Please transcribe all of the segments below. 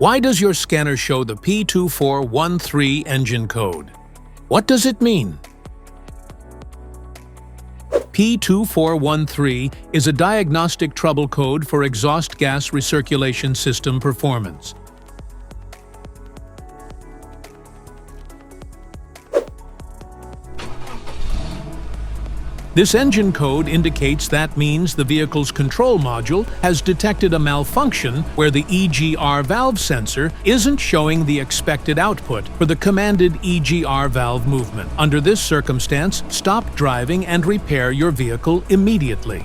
Why does your scanner show the P2413 engine code? What does it mean? P2413 is a diagnostic trouble code for exhaust gas recirculation system performance. This engine code indicates that means the vehicle's control module has detected a malfunction where the EGR valve sensor isn't showing the expected output for the commanded EGR valve movement. Under this circumstance, stop driving and repair your vehicle immediately.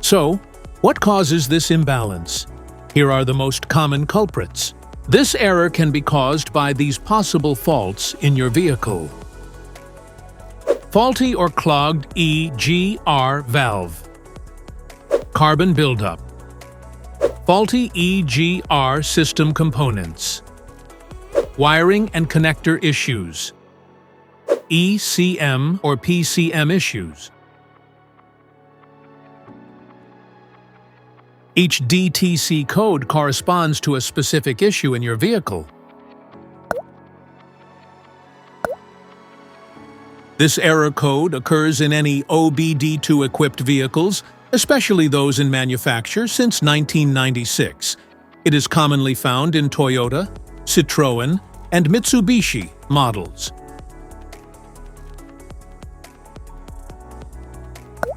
So, what causes this imbalance? Here are the most common culprits. This error can be caused by these possible faults in your vehicle. Faulty or clogged EGR valve. Carbon buildup. Faulty EGR system components. Wiring and connector issues. ECM or PCM issues. Each DTC code corresponds to a specific issue in your vehicle. This error code occurs in any OBD2-equipped vehicles, especially those in manufacture since 1996. It is commonly found in Toyota, Citroën, and Mitsubishi models.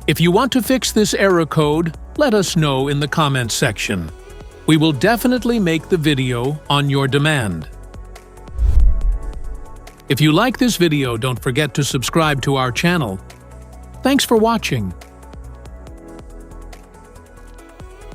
If you want to fix this error code, let us know in the comments section. We will definitely make the video on your demand. If you like this video, don't forget to subscribe to our channel. Thanks for watching.